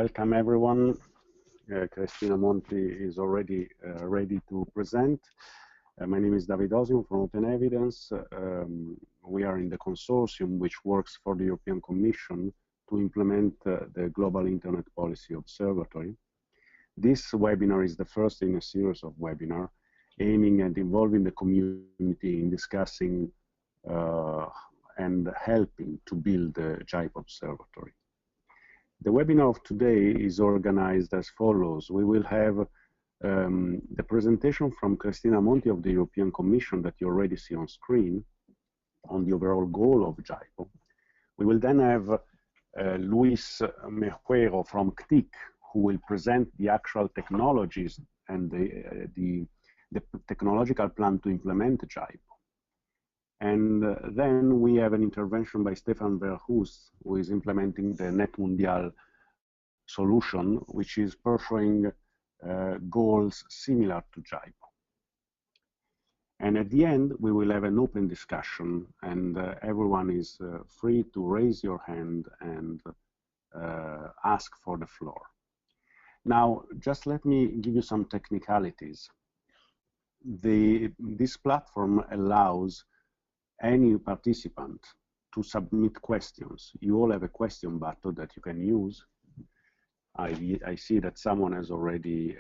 Welcome everyone. Cristina Monti is already ready to present. My name is David Osimo from Open Evidence. We are in the consortium which works for the European Commission to implement the Global Internet Policy Observatory. This webinar is the first in a series of webinars aiming at involving the community in discussing and helping to build the GIPO Observatory. The webinar of today is organized as follows. We will have the presentation from Cristina Monti of the European Commission that you already see on screen on the overall goal of GIPO. We will then have Luis Mejuero from CTIC, who will present the actual technologies and the technological plan to implement GIPO. And then we have an intervention by Stefan Verhoes, who is implementing the Net Mundial solution, which is pursuing goals similar to GIPO. And at the end, we will have an open discussion, and everyone is free to raise your hand and ask for the floor. Now, just let me give you some technicalities. This platform allows any participant to submit questions. You all have a question button that you can use. I see that someone has already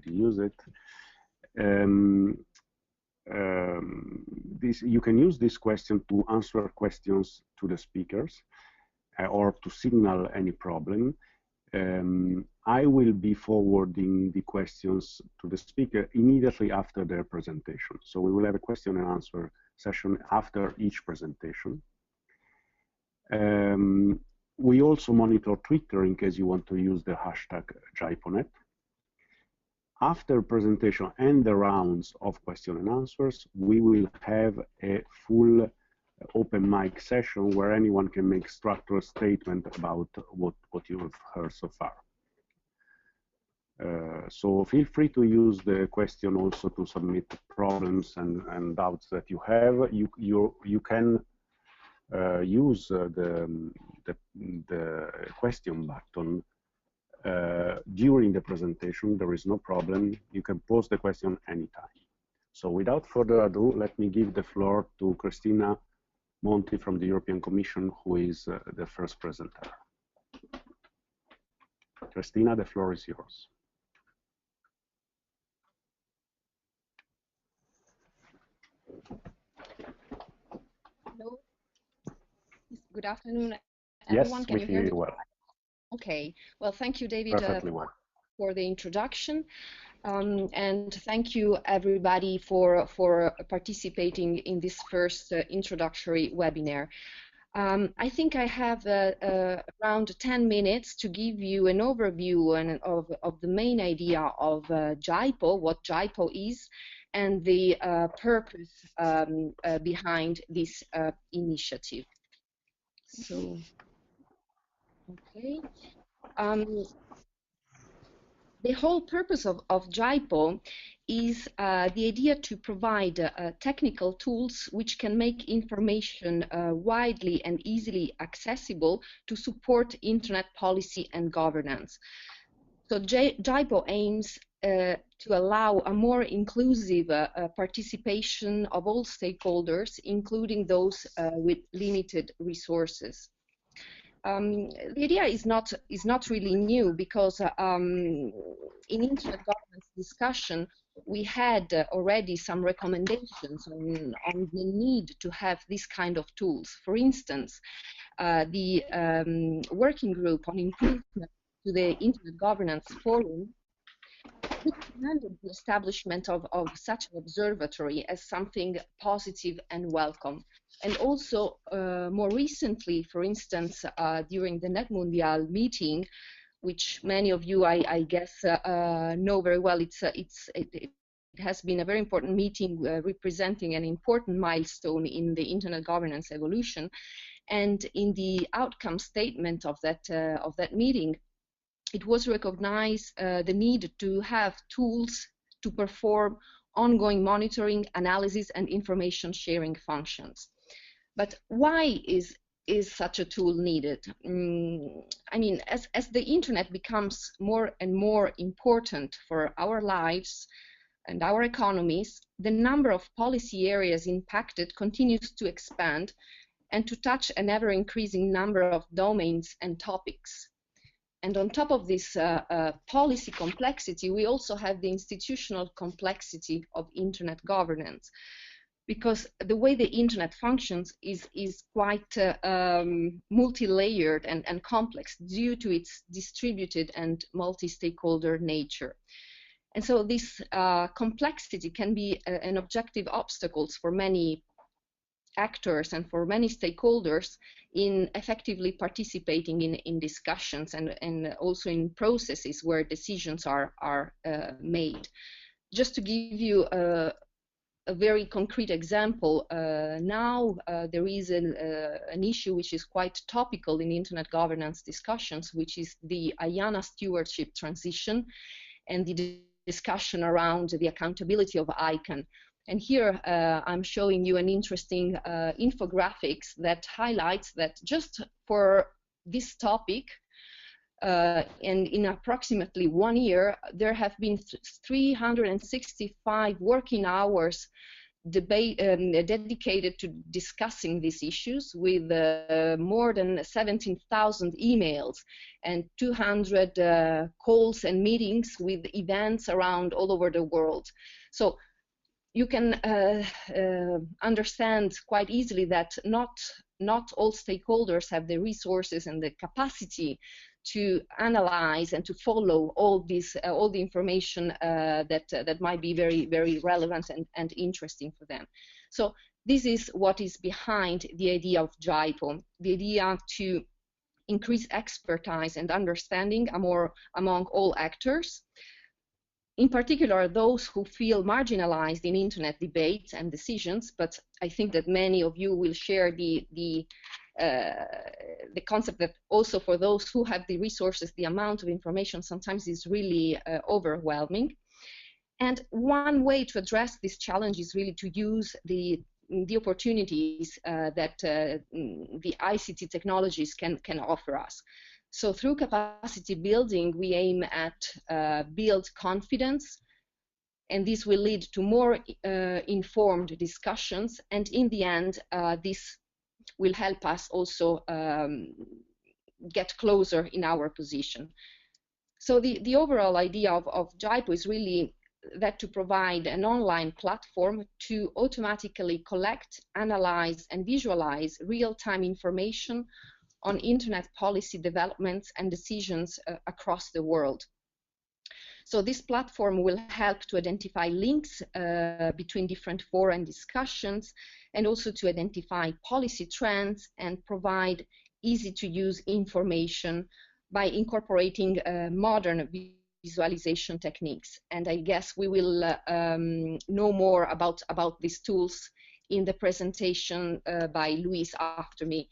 used it. You can use this question to answer questions to the speakers or to signal any problem. I will be forwarding the questions to the speaker immediately after their presentation. So we will have a question and answer session after each presentation. We also monitor Twitter in case you want to use the hashtag GIPONet. After presentation and the rounds of question and answers, we will have a full open mic session where anyone can make structural statement about what you have heard so far. So feel free to use the question also to submit problems and doubts that you have. You can use the question button during the presentation. There is no problem. You can post the question anytime. So without further ado, let me give the floor to Cristina Monti from the European Commission, who is the first presenter. Cristina, the floor is yours. Hello. Good afternoon, everyone. Yes, can we you hear me? you well. Okay. Well, thank you, David, for the introduction. And thank you, everybody, for participating in this first introductory webinar. I think I have around 10 minutes to give you an overview of the main idea of GIPO, what GIPO is, and the purpose behind this initiative. So, okay. The whole purpose of GIPO is the idea to provide technical tools which can make information widely and easily accessible to support internet policy and governance. So GIPO aims to allow a more inclusive participation of all stakeholders, including those with limited resources. The idea is not really new, because in internet governance discussion we had already some recommendations on the need to have this kind of tools. For instance, the working group on improvement to the Internet Governance Forum recommended the establishment of such an observatory as something positive and welcome. And also, more recently, for instance, during the Net Mundial meeting, which many of you, I guess, know very well, it has been a very important meeting representing an important milestone in the internet governance evolution. And in the outcome statement of that meeting, it was recognized the need to have tools to perform ongoing monitoring, analysis, and information sharing functions. But why is is such a tool needed? I mean, as the internet becomes more and more important for our lives and our economies, the number of policy areas impacted continues to expand and to touch an ever-increasing number of domains and topics. And on top of this policy complexity, we also have the institutional complexity of internet governance, because the way the internet functions is quite multi-layered and complex due to its distributed and multi-stakeholder nature. And so this complexity can be an objective obstacle for many actors and for many stakeholders in effectively participating in discussions and also in processes where decisions are made. Just to give you a very concrete example, now there is an issue which is quite topical in internet governance discussions, which is the IANA stewardship transition and the discussion around the accountability of ICANN. And here I'm showing you an interesting infographics that highlights that just for this topic, and in approximately 1 year, there have been 365 working hours dedicated to discussing these issues, with more than 17,000 emails and 200 calls and meetings with events around all over the world. So you can understand quite easily that not all stakeholders have the resources and the capacity to analyze and to follow all the information that might be very, very relevant and interesting for them. So this is what is behind the idea of GIPO, the idea to increase expertise and understanding among all actors, in particular those who feel marginalized in internet debates and decisions. But I think that many of you will share the concept that also for those who have the resources, the amount of information sometimes is really overwhelming. And one way to address this challenge is really to use the opportunities that the ICT technologies can offer us. So through capacity building, we aim at build confidence, and this will lead to more informed discussions, and in the end, this will help us also get closer in our position. So the overall idea of GIPO is really that to provide an online platform to automatically collect, analyze, and visualize real-time information on internet policy developments and decisions across the world. So this platform will help to identify links between different fora and discussions, and also to identify policy trends and provide easy-to-use information by incorporating modern visualization techniques. And I guess we will know more about these tools in the presentation by Luis after me.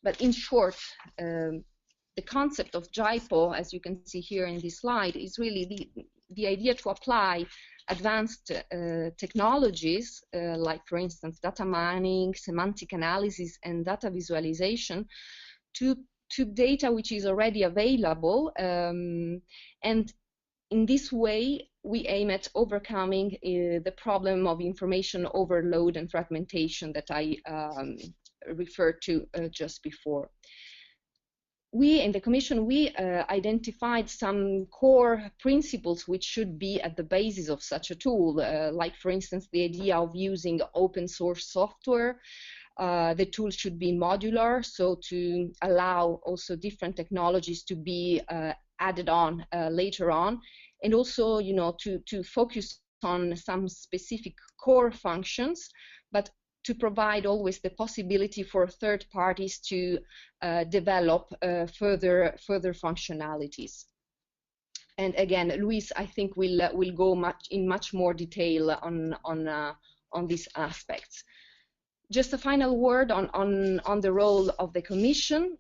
But in short, the concept of GIPO, as you can see here in this slide, is really the idea to apply advanced technologies, like for instance data mining, semantic analysis, and data visualization to data which is already available, and in this way we aim at overcoming the problem of information overload and fragmentation that I referred to just before. We in the Commission, we identified some core principles which should be at the basis of such a tool, like for instance the idea of using open source software. The tool should be modular, so to allow also different technologies to be added on later on, and also, you know, to focus on some specific core functions, but to provide always the possibility for third parties to develop further functionalities. And again, Luis, I think will go in much more detail on these aspects. Just a final word on the role of the Commission.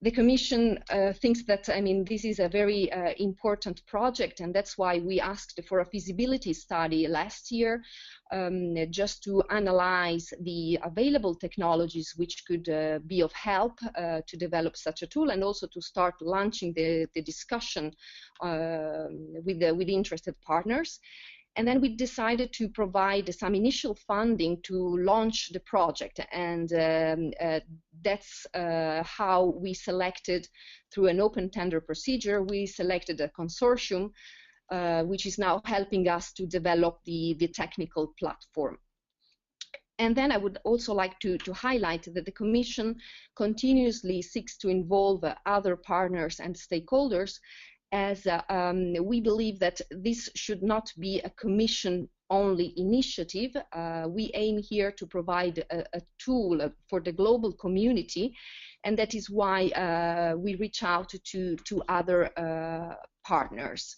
the Commission thinks that, I mean, this is a very important project, and that's why we asked for a feasibility study last year, just to analyze the available technologies which could be of help to develop such a tool, and also to start launching the discussion with interested partners. And then we decided to provide some initial funding to launch the project, and that's how we selected, through an open tender procedure, we selected a consortium which is now helping us to develop the technical platform. And then I would also like to highlight that the Commission continuously seeks to involve other partners and stakeholders, as we believe that this should not be a Commission-only initiative. We aim here to provide a tool for the global community, and that is why we reach out to other partners.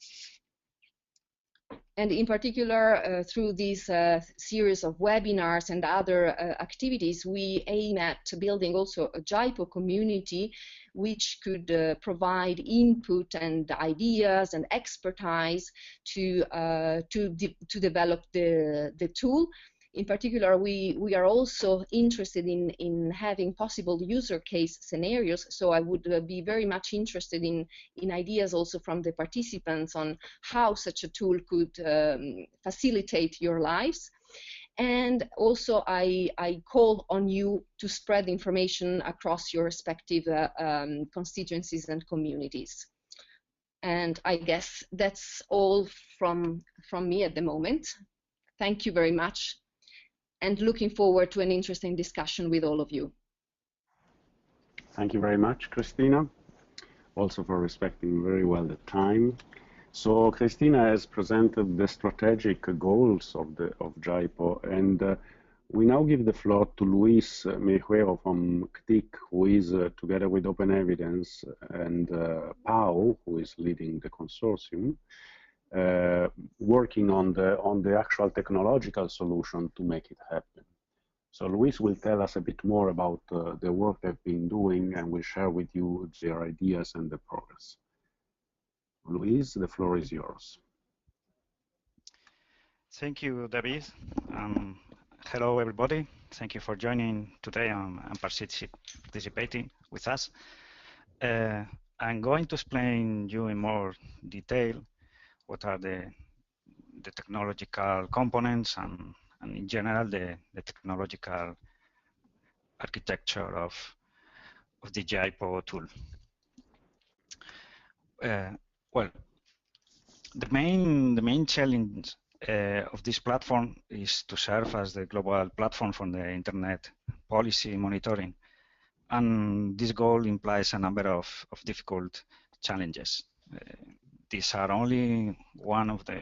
And in particular, through this series of webinars and other activities, we aim at building also a GIPO community which could provide input and ideas and expertise to develop the tool. In particular, we are also interested in having possible user case scenarios, so I would be very much interested in ideas also from the participants on how such a tool could facilitate your lives. And also I call on you to spread information across your respective constituencies and communities. And I guess that's all from me at the moment. Thank you very much, and looking forward to an interesting discussion with all of you. Thank you very much, Christina, also for respecting very well the time. So Christina has presented the strategic goals of GIPO, and we now give the floor to Luis Mejuero from CTIC, who is, together with Open Evidence and P.A.U, who is leading the consortium, working on the actual technological solution to make it happen. So Luis will tell us a bit more about the work they've been doing, and will share with you their ideas and the progress. Luis, the floor is yours. Thank you, David. Hello, everybody. Thank you for joining today and participating with us. I'm going to explain you in more detail what are the technological components and in general the technological architecture of the GIPO tool. Well, the main challenge of this platform is to serve as the global platform for the internet policy monitoring, and this goal implies a number of difficult challenges. These are only one of the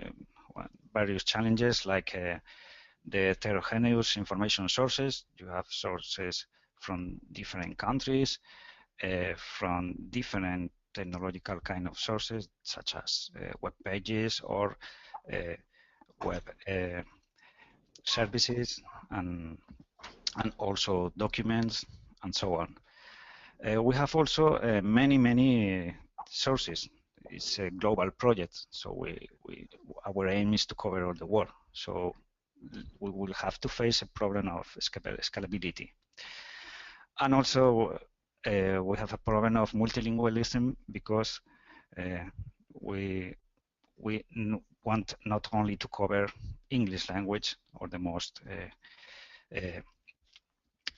various challenges, like the heterogeneous information sources. You have sources from different countries, from different technological kind of sources, such as web pages or web services, and also documents, and so on. We have also many sources. It's a global project, so our aim is to cover all the world. So we will have to face a problem of scalability, and also we have a problem of multilingualism, because we want not only to cover English language or the most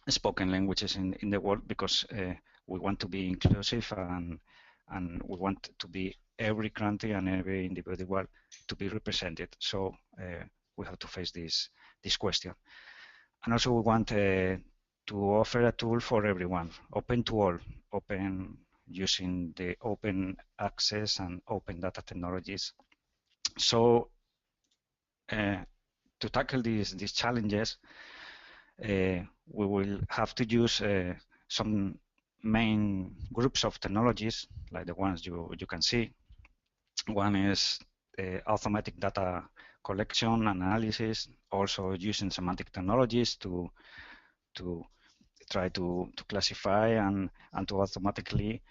spoken languages in the world, because we want to be inclusive, and we want to be every country and every individual to be represented. So we have to face this question. And also we want to offer a tool for everyone, open to all, open using the open access and open data technologies. So to tackle these challenges, we will have to use some main groups of technologies, like the ones you can see. One is automatic data collection and analysis, also using semantic technologies to try to classify and to automatically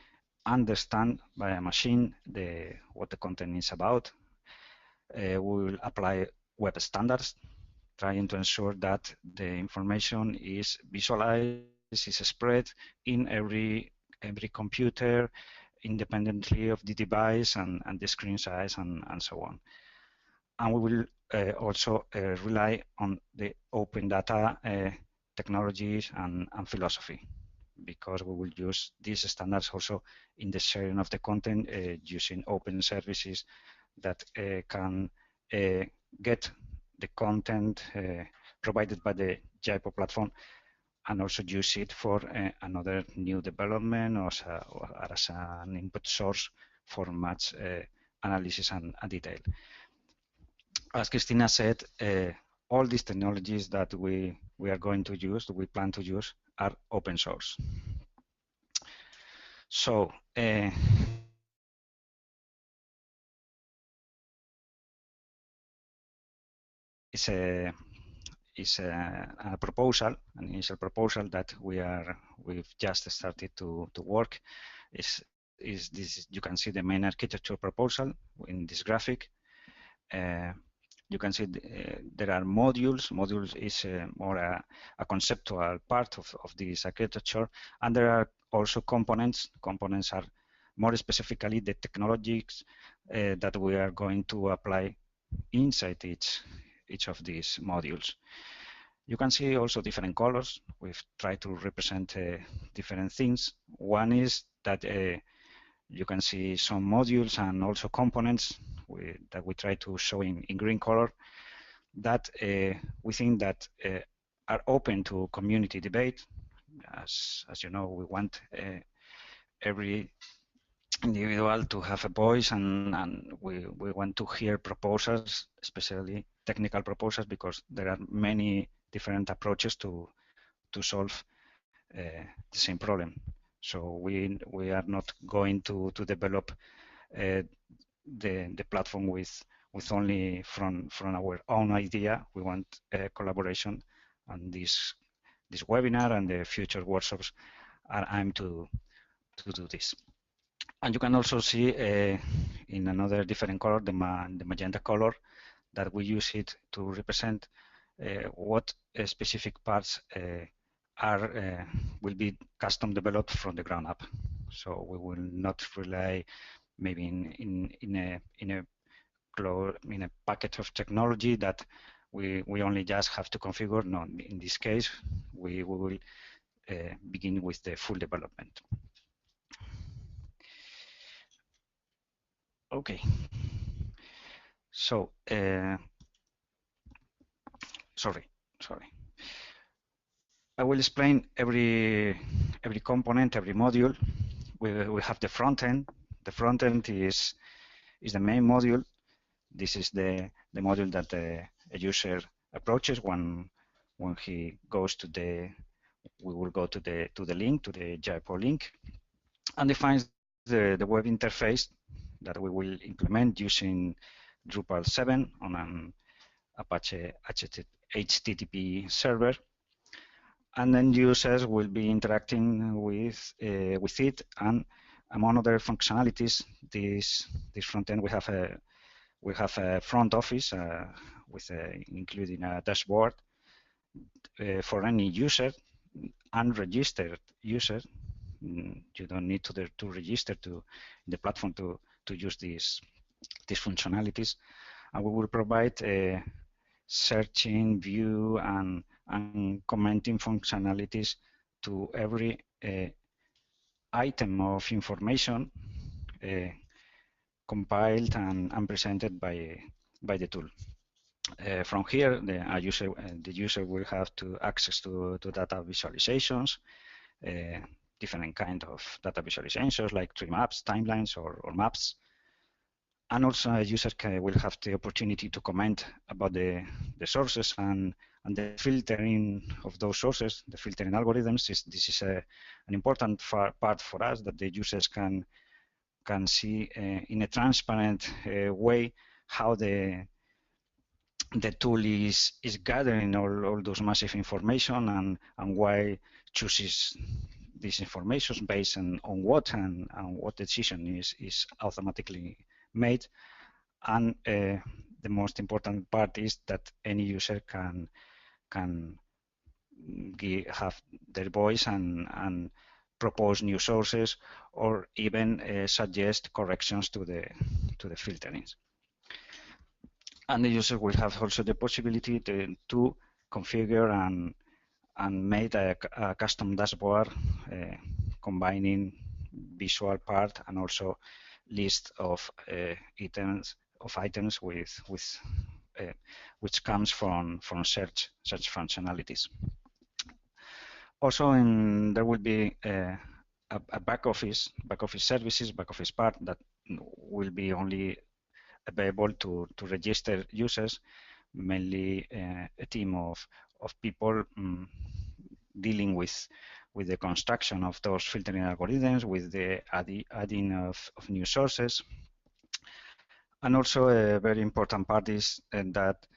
understand by a machine what the content is about. We will apply web standards, trying to ensure that the information is visualized, is spread in every computer, independently of the device and the screen size and so on. And we will also rely on the open data technologies and philosophy, because we will use these standards also in the sharing of the content using open services that can get the content provided by the GIPO platform and also use it for another new development or as an input source for much analysis and detail. As Christina said, all these technologies that we are going to use, we plan to use, are open source. So it's a proposal, an initial proposal that we've just started to work. Is this? You can see the main architecture proposal in this graphic. You can see there are modules. Modules is more a conceptual part of this architecture, and there are also components. Components are more specifically the technologies that we are going to apply inside each of these modules. You can see also different colors. We've tried to represent different things. One is that you can see some modules and also components that we try to show in green color that we think that are open to community debate. As you know, we want every individual to have a voice, and we want to hear proposals, especially technical proposals, because there are many different approaches to solve the same problem. So we are not going to develop the platform with only from our own idea. We want collaboration, and this webinar and the future workshops are aimed to do this. And you can also see in another different color, the magenta color, that we use it to represent what specific parts will be custom developed from the ground up. So we will not rely maybe in a packet of technology that we only just have to configure. No, in this case, we will begin with the full development. Okay. So, sorry. I will explain every component, every module. We have the front end. The front end is the main module. This is the module that a user approaches when he goes to the. We will go to the link, to the GIPO link, and defines the web interface that we will implement using Drupal 7 on an Apache HTTP server. And then users will be interacting with it, and among other functionalities, this front end we have a front office with including a dashboard for any user, unregistered user. You don't need to register to the platform to use these functionalities, and we will provide searching, view, and commenting functionalities to every item of information compiled and presented by the tool. From here, the user will have access to data visualizations, different kind of data visualizations like tree maps, timelines, or maps. And also a user will have the opportunity to comment about the sources and the filtering of those sources, the filtering algorithms. This is an important part for us, that the users can see in a transparent way how the the tool is gathering all those massive information and why chooses this information based on what and what decision is automatically made. And the most important part is that any user can have their voice and propose new sources or even suggest corrections to the filterings. And the user will have also the possibility to configure and make a custom dashboard combining visual part and also list of items with which comes from search functionalities. Also, there will be a back office services, back office part that will be only available to register users, mainly a team of people dealing with the construction of those filtering algorithms, with the adding of new sources. And also a very important part is that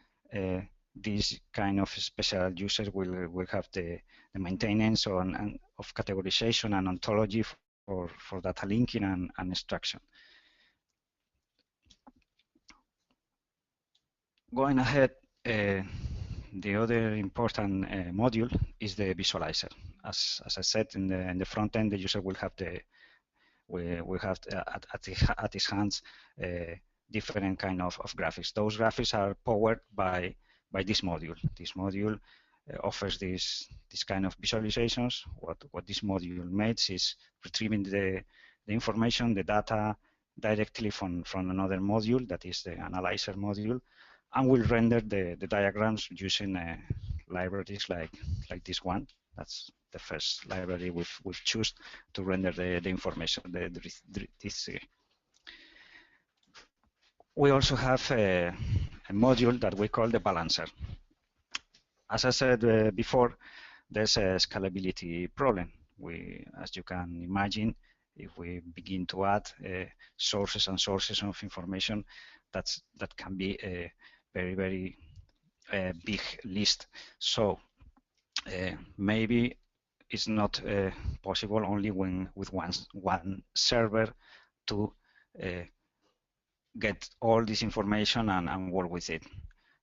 these kind of special users will have the maintenance of categorization and ontology for data linking and extraction. Going ahead, the other important module is the visualizer. As I said, in the front end, the user will have at his hands different kind of graphics. Those graphics are powered by this module. This module offers this kind of visualizations. What this module makes is retrieving the information, the data directly from another module, that is the analyzer module, and will render the diagrams using libraries like this one. That's the first library we've chosen to render the information. This. We also have a module that we call the balancer. As I said before, there's a scalability problem. As you can imagine, if we begin to add sources and sources of information, that can be a very big list. So maybe it's not possible only with one server to get all this information and work with it.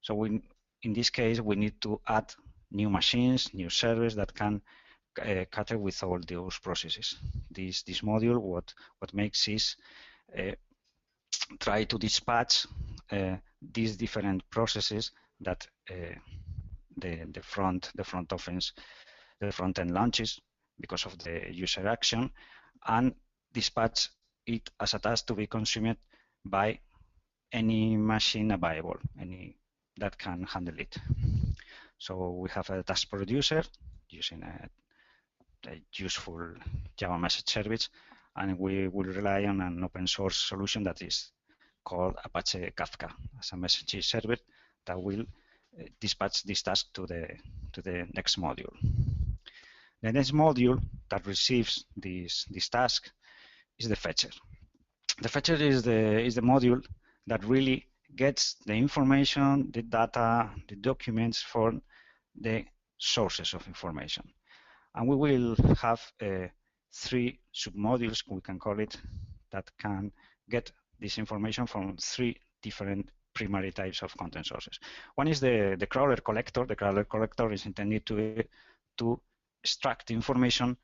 So in this case, we need to add new machines, new servers that can cater with all those processes. This module, what makes is try to dispatch these different processes that the front end launches because of the user action, and dispatch it as a task to be consumed by any machine available, any that can handle it. So we have a task producer using a useful Java message service, and we will rely on an open source solution that is called Apache Kafka as a message server that will dispatch this task to the next module. The next module that receives this task is the fetcher. The fetcher is the module that really gets the information, the data, the documents from the sources of information. And we will have 3 submodules, we can call it, that can get this information from 3 different primary types of content sources. One is the crawler collector. The crawler collector is intended to extract information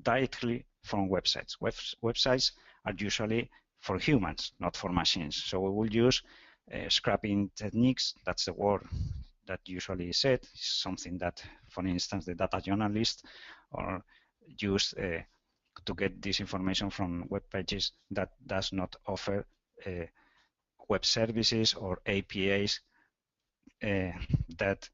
directly from websites. Websites are usually for humans, not for machines. So we will use scrapping techniques. That's the word that usually is said. It's something that, for instance, the data journalists are used to get this information from web pages that does not offer web services or APIs that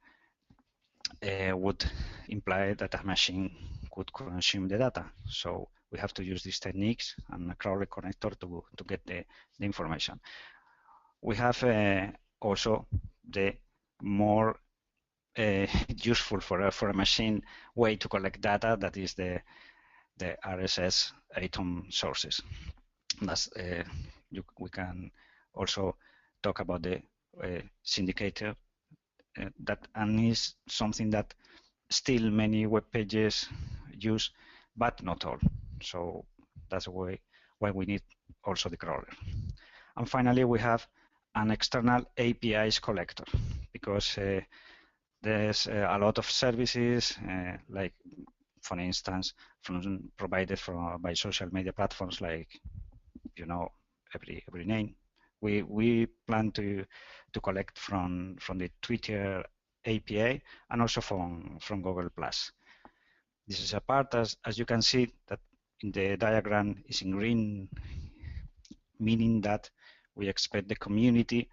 would imply that a machine could consume the data. So we have to use these techniques and a crawler connector to get the information. We have also the more useful for a machine way to collect data, that is the RSS atom sources. That's we can also talk about the syndicator and is something that still many web pages use, but not all. So that's why we need also the crawler. And finally, we have an external APIs collector, because there's a lot of services, like, for instance, provided by social media platforms, like, you know, every name. We plan to collect from the Twitter API and also from Google+. This is a part, as you can see, that in the diagram is in green, meaning that we expect the community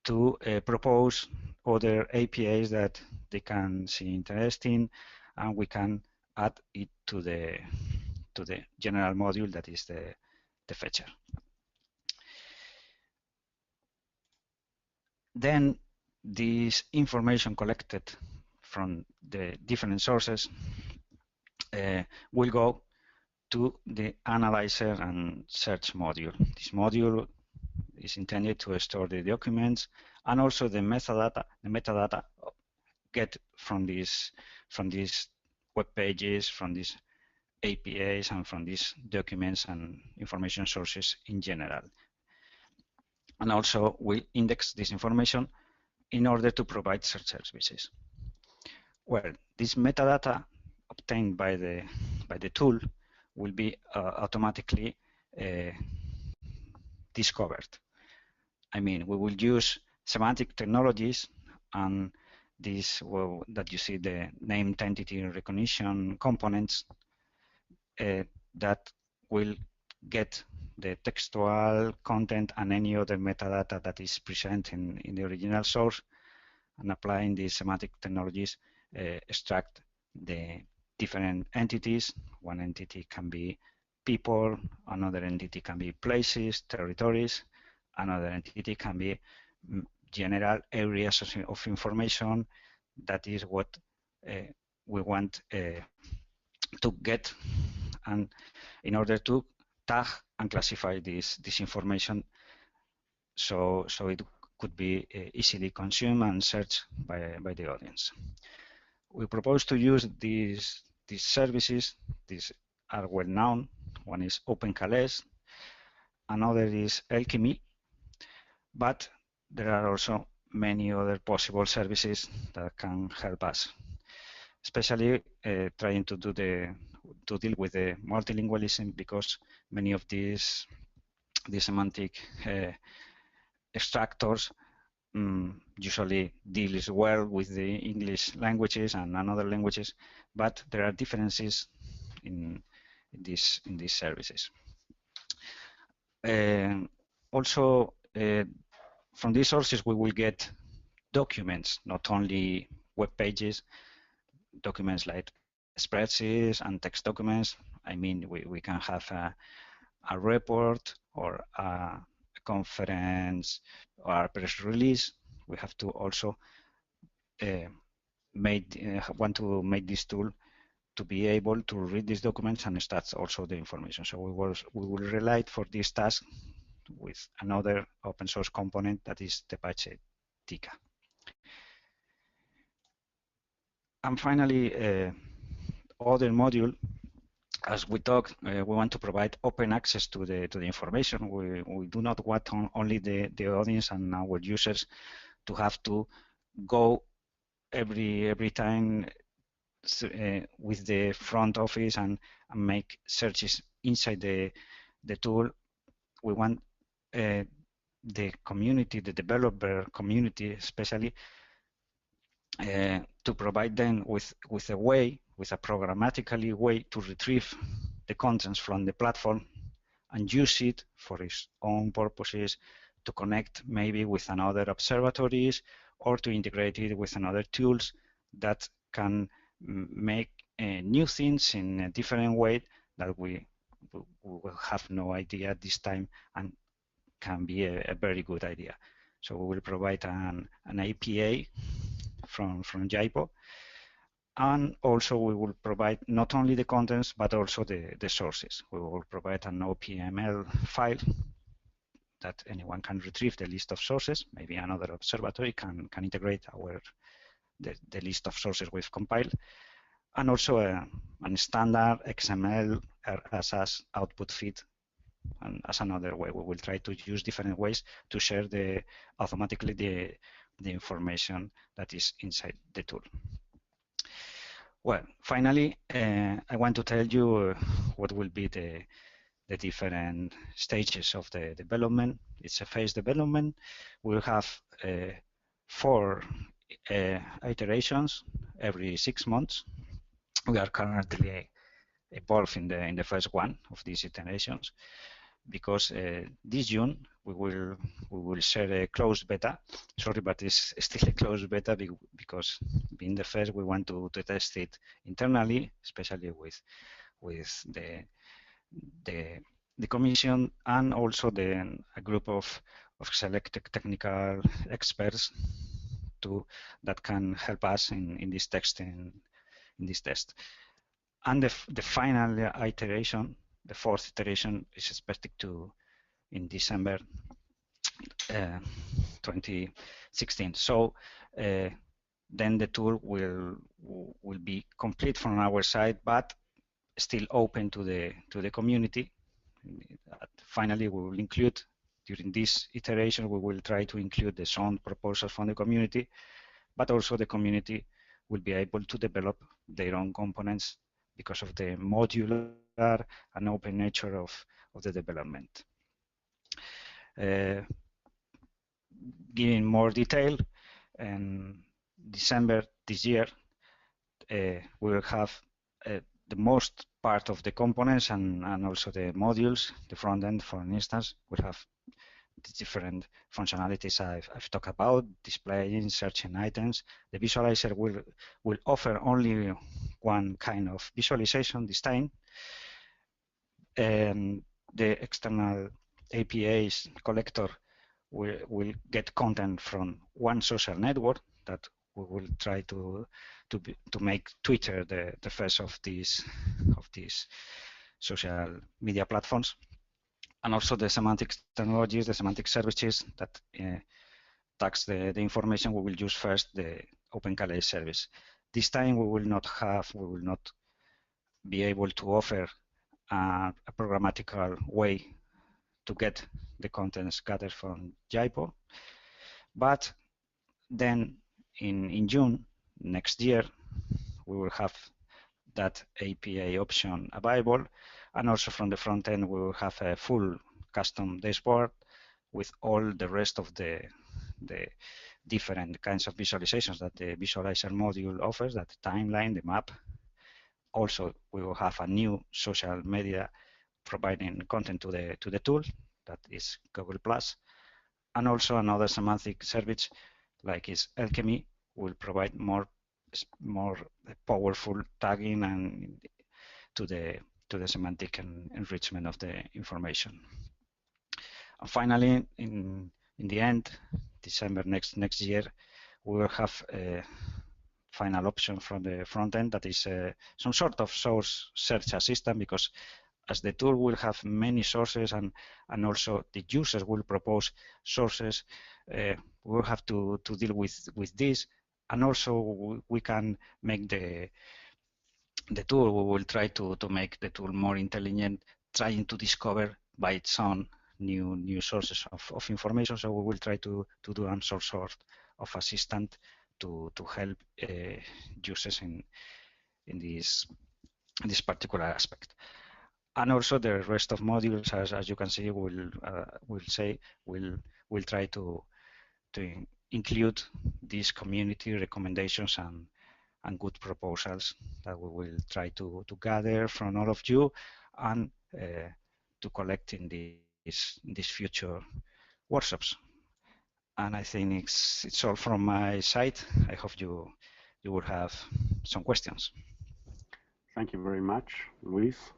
to propose other APIs that they can see interesting, and we can add it to the general module that is the fetcher. Then this information collected from the different sources will go to the analyzer and search module. This module is intended to store the documents and also the metadata. The metadata get from these web pages, from these APIs, and from these documents and information sources in general. And also we index this information in order to provide search services. Well, this metadata obtained by the tool will be automatically discovered. I mean, we will use semantic technologies, and this that you see, the named entity recognition components that will get the textual content and any other metadata that is present in the original source, and applying these semantic technologies extract the different entities. One entity can be people, another entity can be places, territories, another entity can be general areas of information. That is what we want to get, and in order to tag and classify this information, so it could be easily consumed and searched by the audience. We propose to use these services. These are well known. One is OpenCalais, another is Alchemy, but there are also many other possible services that can help us, especially trying to deal with the multilingualism, because many of these semantic extractors usually deals well with the English languages and other languages, but there are differences in these services. Also, from these sources we will get documents, not only web pages, documents like spreadsheets and text documents. I mean, we can have a report or a conference or a press release. We have to also want to make this tool to be able to read these documents and extract also the information. So we will rely for this task with another open source component, that is the P.A.U TICA. And finally, other module, as we talked, we want to provide open access to the information. We do not want only the audience and our users to have to go every time with the front office and make searches inside the tool. We want the community, the developer community especially, to provide them with a programmatically way to retrieve the contents from the platform and use it for its own purposes, to connect maybe with another observatories, or to integrate it with another tools that can make new things in a different way that we will have no idea at this time, and can be a very good idea. So we will provide an API from GIPO, and also we will provide not only the contents but also the sources. We will provide an OPML file that anyone can retrieve the list of sources. Maybe another observatory can integrate the list of sources we've compiled, and also a standard XML RSS output feed. And as another way, we will try to use different ways to share automatically the information that is inside the tool. Well, finally, I want to tell you what will be the different stages of the development. It's a phase development. We'll have 4 iterations every 6 months. We are currently involved in the first one of these iterations, because this June we will share a closed beta. Sorry, but it's still a closed beta because being the first, we want to test it internally, especially with the commission, and also a group of selected technical experts that can help us in this testing, in this test. And the final iteration, the 4th iteration, is expected in December 2016. So then the tool will be complete from our side, but still open to the community. Finally, we will include, during this iteration, we will try to include the sound proposals from the community, but also the community will be able to develop their own components because of the modular and open nature of the development. Giving more detail, in December this year, we will have the most part of the components and also the modules. The front end, for instance, will have the different functionalities I've talked about, displaying, searching items. The visualizer will offer only one kind of visualization this time. And the external APIs collector will get content from one social network that we will try to make Twitter the first of these social media platforms, and also the semantic technologies, the semantic services that tags the information. We will use first the OpenCalais service. This time we will not be able to offer a programmatical way to get the contents gathered from GIPO, but then in June next year we will have that API option available, and also from the front end we will have a full custom dashboard with all the rest of the different kinds of visualizations that the visualizer module offers, that the timeline, the map. Also, we will have a new social media providing content to the tool, that is Google+, and also another semantic service like is Alchemy will provide more powerful tagging and to the semantic enrichment of the information. And finally, in the end, December next year, we will have a final option from the front end that is some sort of source search assistant, because as the tool will have many sources and also the users will propose sources, we will have to deal with this, and also we can make the tool, we will try to make the tool more intelligent, trying to discover by its own new sources of information. So we will try to do some sort of assistant to help users in this particular aspect. And also the rest of modules, as you can see, will try to include these community recommendations and good proposals that we will try to gather from all of you and to collect in these future workshops. And I think it's all from my side. I hope you will have some questions. Thank you very much, Luis.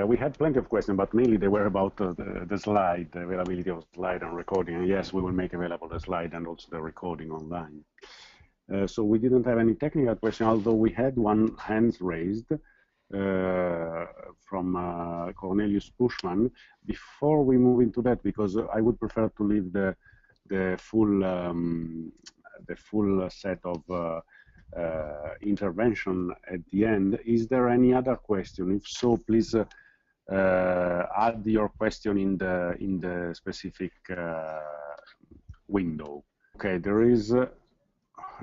We had plenty of questions, but mainly they were about the slide, the availability of slide and recording. And yes, we will make available the slide and also the recording online. So we didn't have any technical question, although we had one hand raised. from Cornelius Bushman. Before we move into that, because I would prefer to leave the full set of intervention at the end. Is there any other question? If so, please add your question in the specific window. Okay, there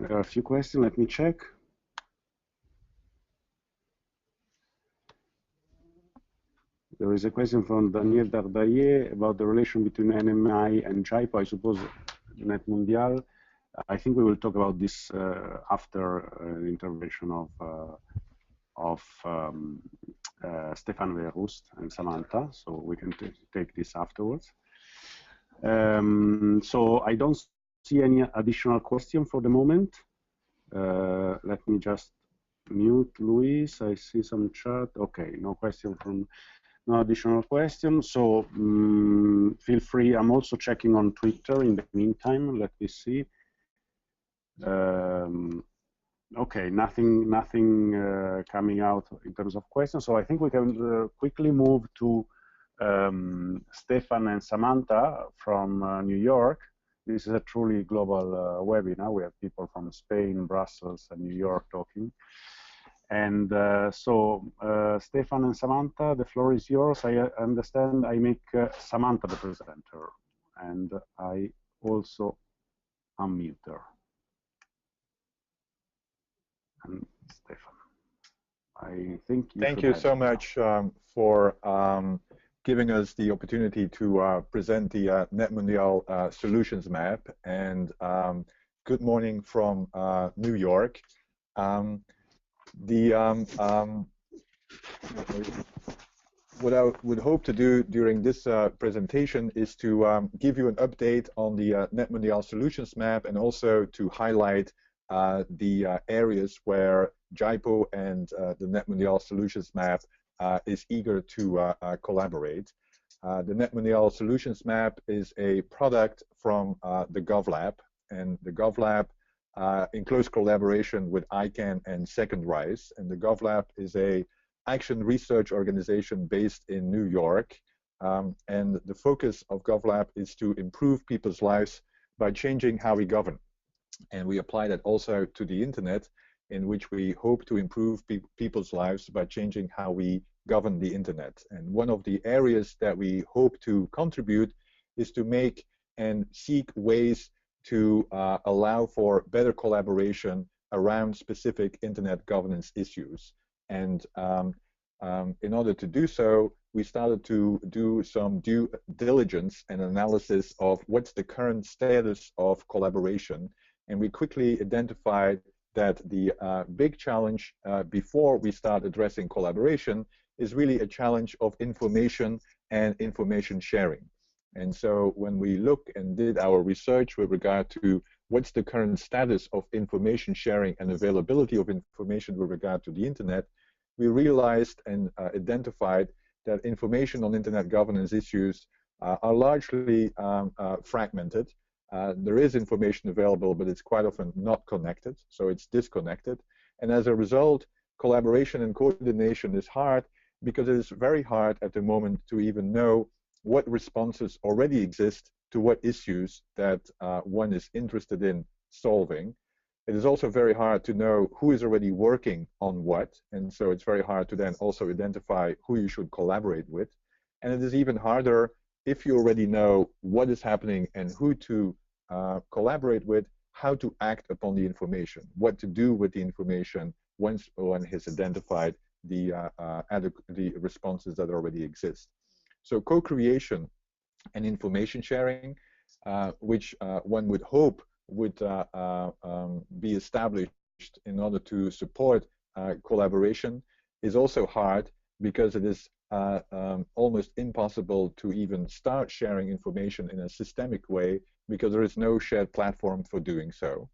are a few questions. Let me check. There is a question from Daniel Dardaye about the relation between NMI and GIPO. I suppose Net Mondial. I think we will talk about this after the intervention of Stefan Verhust and Samantha, so we can take this afterwards. So I don't see any additional question for the moment. Let me just mute Luis. I see some chat. Okay, no question from. No additional questions, so feel free. I'm also checking on Twitter in the meantime. Let me see. Okay, nothing coming out in terms of questions. So I think we can quickly move to Stefan and Samantha from New York. This is a truly global webinar. We have people from Spain, Brussels, and New York talking. And so, Stefan and Samantha, the floor is yours. I understand I make Samantha the presenter, and I also unmute her. And Stefan, I think you Thank you so much for giving us the opportunity to present the Net Mondial Solutions Map. And good morning from New York. What I would hope to do during this presentation is to give you an update on the Net Mondial Solutions Map, and also to highlight the areas where GIPO and the Net Mondial Solutions Map is eager to collaborate. The Net Mondial Solutions Map is a product from the GovLab, and the GovLab in close collaboration with ICANN and Second Rise. And the GovLab is a action research organization based in New York. And the focus of GovLab is to improve people's lives by changing how we govern. And we apply that also to the internet, in which we hope to improve people's lives by changing how we govern the internet. And one of the areas that we hope to contribute is to make and seek ways to allow for better collaboration around specific internet governance issues. And in order to do so, we started to do some due diligence and analysis of what's the current status of collaboration. And we quickly identified that the big challenge before we start addressing collaboration is really a challenge of information and information sharing. And so when we look and did our research with regard to what's the current status of information sharing and availability of information with regard to the internet, we realized and identified that information on internet governance issues are largely fragmented. There is information available, but it's quite often not connected, so it's disconnected. And as a result, collaboration and coordination is hard, because it is very hard at the moment to even know what responses already exist to what issues that one is interested in solving. It is also very hard to know who is already working on what, and so it's very hard to then also identify who you should collaborate with. And it is even harder, if you already know what is happening and who to collaborate with, how to act upon the information, what to do with the information once one has identified the responses that already exist. So co-creation and information sharing, which one would hope would be established in order to support collaboration, is also hard, because it is almost impossible to even start sharing information in a systemic way, because there is no shared platform for doing so.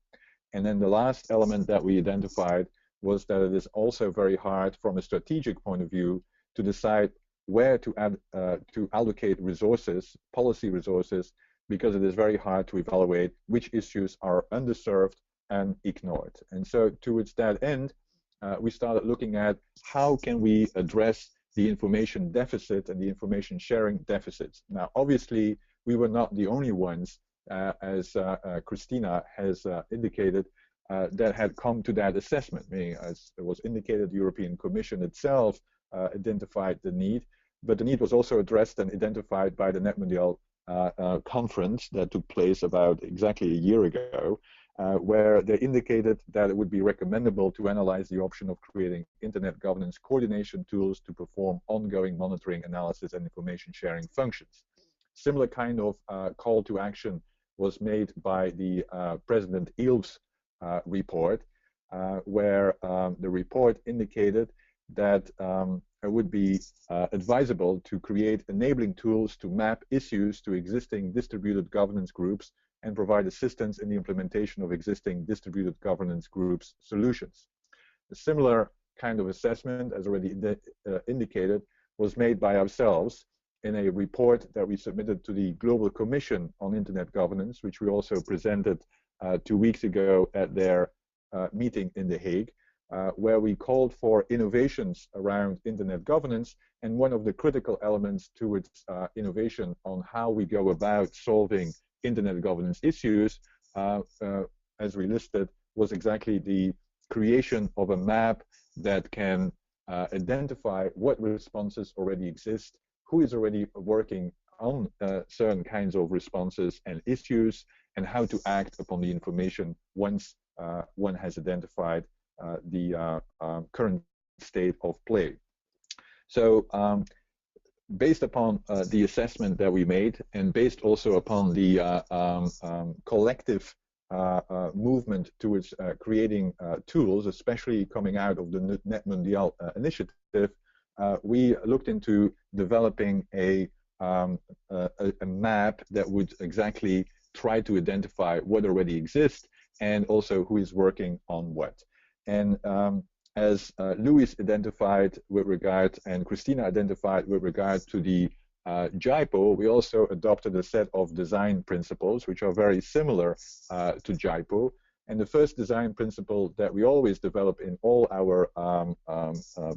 And then the last element that we identified was that it is also very hard from a strategic point of view to decide where to allocate resources, policy resources, because it is very hard to evaluate which issues are underserved and ignored. And so towards that end, we started looking at how can we address the information deficit and the information sharing deficits. Now, obviously, we were not the only ones, as Christina has indicated, that had come to that assessment, meaning, as it was indicated, the European Commission itself identified the need, but the need was also addressed and identified by the NetMondial conference that took place about exactly a year ago, where they indicated that it would be recommendable to analyze the option of creating internet governance coordination tools to perform ongoing monitoring, analysis, and information sharing functions. Similar kind of call to action was made by the President Ilves report, where the report indicated that it would be advisable to create enabling tools to map issues to existing distributed governance groups and provide assistance in the implementation of existing distributed governance groups solutions. A similar kind of assessment, as already indicated, was made by ourselves in a report that we submitted to the Global Commission on Internet Governance, which we also presented 2 weeks ago at their meeting in The Hague, where we called for innovations around internet governance, and one of the critical elements towards innovation on how we go about solving internet governance issues, as we listed, was exactly the creation of a map that can identify what responses already exist, who is already working on certain kinds of responses and issues, and how to act upon the information once one has identified the current state of play. So based upon the assessment that we made, and based also upon the collective movement towards creating tools, especially coming out of the NetMondial initiative, we looked into developing a map that would exactly try to identify what already exists and also who is working on what. And as Luis identified with regard, and Christina identified with regard to the GIPO, we also adopted a set of design principles which are very similar to GIPO. And the first design principle that we always develop in all our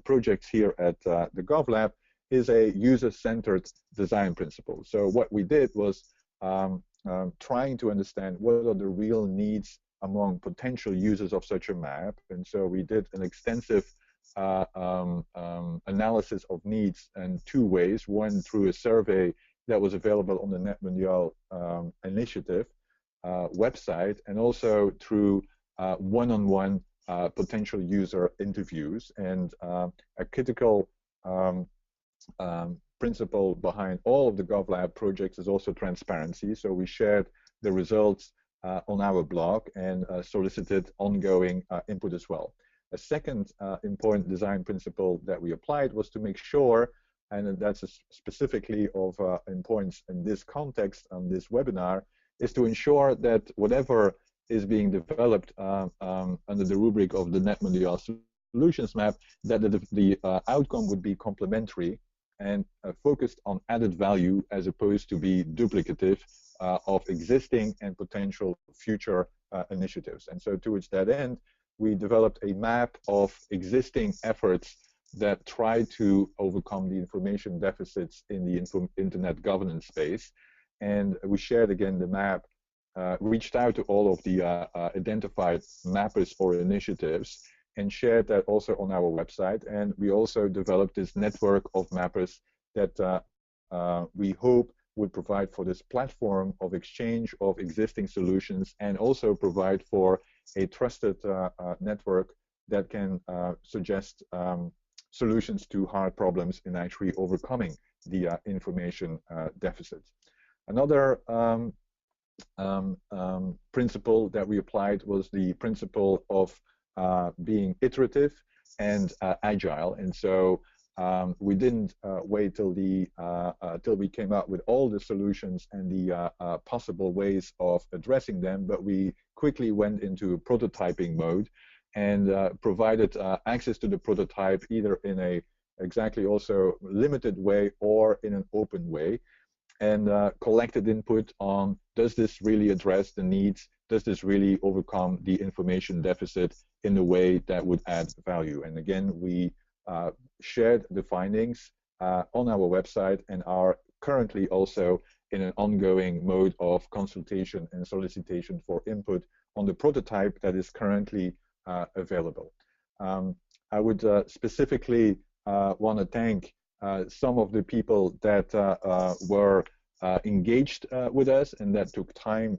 projects here at the GovLab is a user-centered design principle. So what we did was trying to understand what are the real needs among potential users of such a map. And so we did an extensive analysis of needs in 2 ways. One, through a survey that was available on the NetMondial initiative website, and also through one-on-one potential user interviews. And a critical principle behind all of the GovLab projects is also transparency. So we shared the results on our blog and solicited ongoing input as well. A second important design principle that we applied was to make sure, and that's specifically of importance in this context on this webinar, is to ensure that whatever is being developed under the rubric of the NetMondial Solutions Map, that the outcome would be complementary and focused on added value as opposed to be duplicative of existing and potential future initiatives. And so towards that end, we developed a map of existing efforts that try to overcome the information deficits in the internet governance space. And we shared again the map, reached out to all of the identified mappers or initiatives, and shared that also on our website. And we also developed this network of mappers that we hope would provide for this platform of exchange of existing solutions, and also provide for a trusted network that can suggest solutions to hard problems in actually overcoming the information deficit. Another principle that we applied was the principle of being iterative and agile. And so we didn't wait till we came up with all the solutions and the possible ways of addressing them, but we quickly went into prototyping mode and provided access to the prototype either in a exactly also limited way or in an open way, and collected input on, does this really address the needs? does this really overcome the information deficit in a way that would add value? And again, we shared the findings on our website and are currently also in an ongoing mode of consultation and solicitation for input on the prototype that is currently available. I would specifically want to thank some of the people that were engaged with us and that took time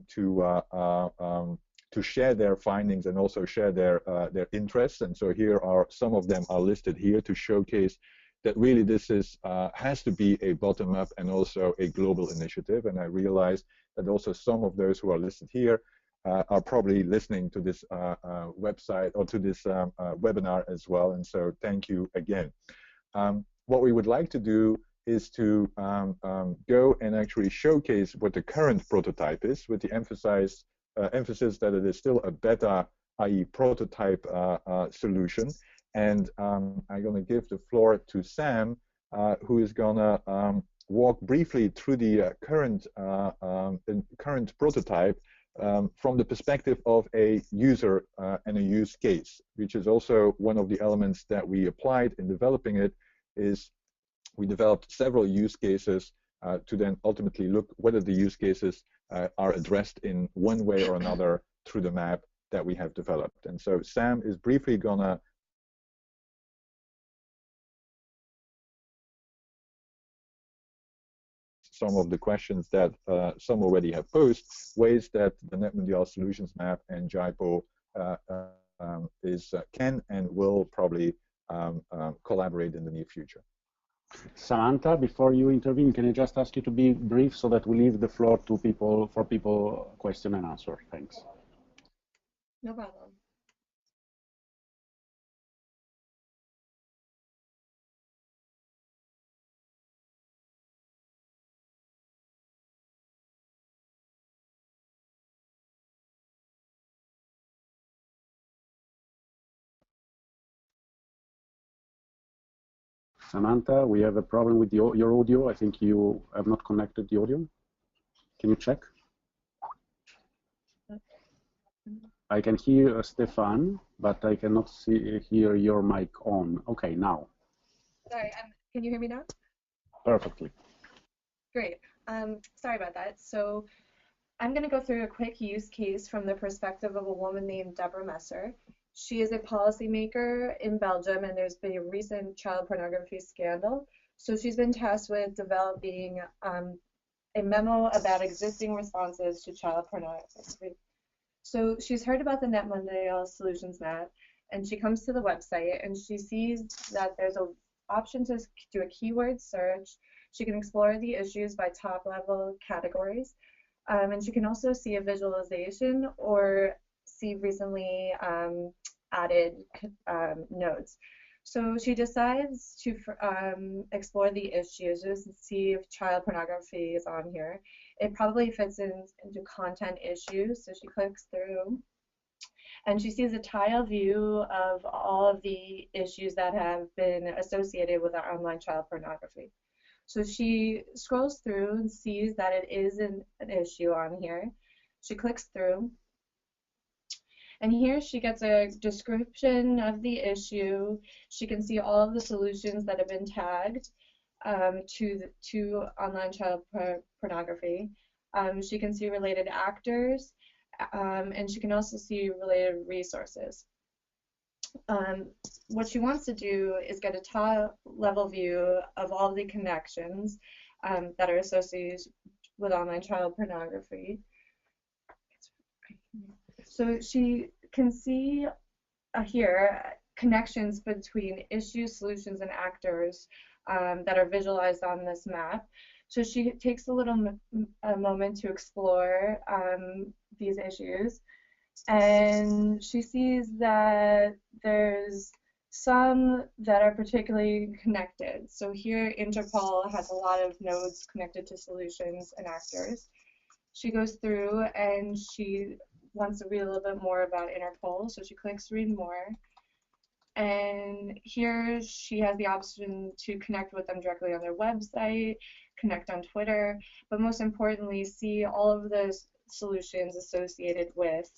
to share their findings and also share their interests. And so here are some of them are listed here to showcase that really this is has to be a bottom-up and also a global initiative. And I realize that also some of those who are listed here are probably listening to this website or to this webinar as well. And so thank you again. What we would like to do is to go and actually showcase what the current prototype is, with the emphasis that it is still a beta, i.e. prototype solution. And I'm going to give the floor to Sam, who is going to walk briefly through the current prototype from the perspective of a user and a use case, which is also one of the elements that we applied in developing it. Is we developed several use cases to then ultimately look whether the use cases are addressed in one way or another through the map that we have developed. And so Sam is briefly gonna some of the questions that some already have posed, ways that the NetMondial Solutions Map and GIPO can and will probably collaborate in the near future. Samantha, before you intervene, can I just ask you to be brief so that we leave the floor to people question and answer? Thanks. No problem. Samantha, we have a problem with your audio. I think you have not connected the audio. Can you check? I can hear Stefan, but I cannot hear your mic on. Okay, now. Sorry, can you hear me now? Perfectly. Great. Sorry about that. So I'm going to go through a quick use case from the perspective of a woman named Deborah Messer. She is a policymaker in Belgium, and there's been a recent child pornography scandal. So she's been tasked with developing a memo about existing responses to child pornography. So she's heard about the NetMondial Solutions Map, and she comes to the website, and she sees that there's an option to do a keyword search. She can explore the issues by top-level categories, and she can also see a visualization or see recently added nodes. So she decides to explore the issues and see if child pornography is on here. It probably fits into content issues, so she clicks through and she sees a tile view of all of the issues that have been associated with our online child pornography. So she scrolls through and sees that it is an issue on here. She clicks through, and here she gets a description of the issue. She can see all of the solutions that have been tagged to online child pornography. She can see related actors, and she can also see related resources. What she wants to do is get a top-level view of all the connections that are associated with online child pornography. So she can see here connections between issues, solutions, and actors that are visualized on this map. So she takes a moment to explore these issues, and she sees that there's some that are particularly connected. So here Interpol has a lot of nodes connected to solutions and actors. She goes through and she wants to read a little bit more about Interpol, so she clicks read more. And here she has the option to connect with them directly on their website, connect on Twitter, but most importantly, see all of the solutions associated with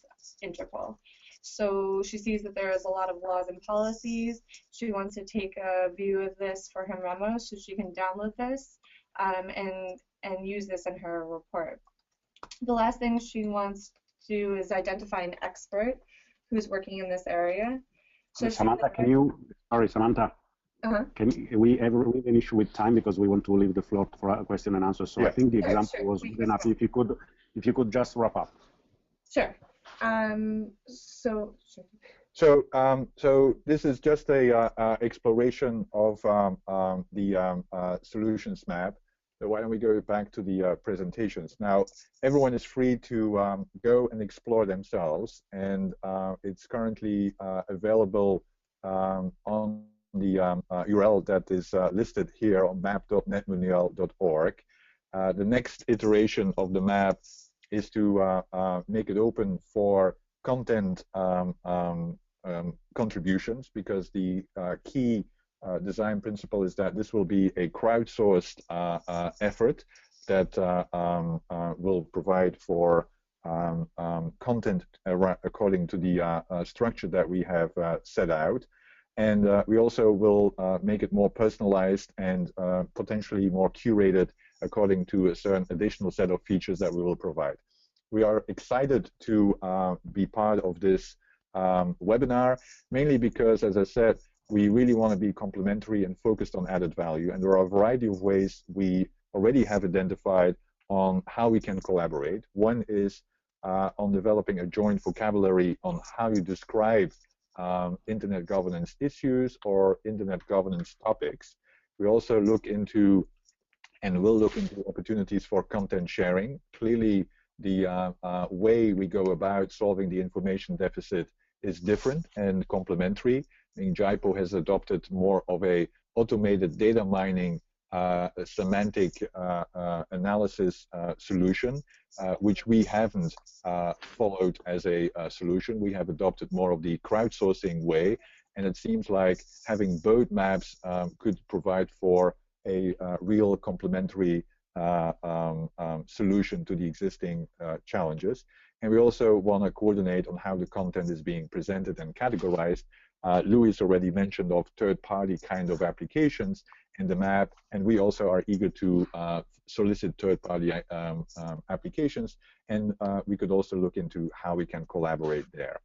Interpol. So she sees that there is a lot of laws and policies. She wants to take a view of this for her memo so she can download this and use this in her report. The last thing she wants to do is identify an expert who's working in this area. So Samantha, Samantha, we have an issue with time because we want to leave the floor for a question and answer. So I think the example was good enough. If you could just wrap up. Sure. So this is just a exploration of the solutions map. So why don't we go back to the presentations? Now, everyone is free to go and explore themselves, and it's currently available on the URL that is listed here on map.netmundial.org. The next iteration of the map is to make it open for content contributions, because the key design principle is that this will be a crowdsourced effort that will provide for content according to the structure that we have set out. And we also will make it more personalized and potentially more curated according to a certain additional set of features that we will provide. We are excited to be part of this webinar, mainly because, as I said, we really want to be complementary and focused on added value. And there are a variety of ways we already have identified on how we can collaborate. One is on developing a joint vocabulary on how you describe internet governance issues or internet governance topics. We also look into and will look into opportunities for content sharing. Clearly, the way we go about solving the information deficit is different and complementary. I mean, GIPO has adopted more of a automated data mining semantic analysis solution, which we haven't followed as a solution. We have adopted more of the crowdsourcing way, and it seems like having both maps could provide for a real complementary solution to the existing challenges. And we also want to coordinate on how the content is being presented and categorized. Louis already mentioned of third-party kind of applications in the map, and we also are eager to solicit third-party applications, and we could also look into how we can collaborate there.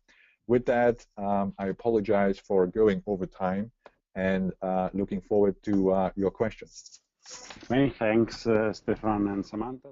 With that, I apologize for going over time, and looking forward to your questions. Many thanks, Stefan and Samantha.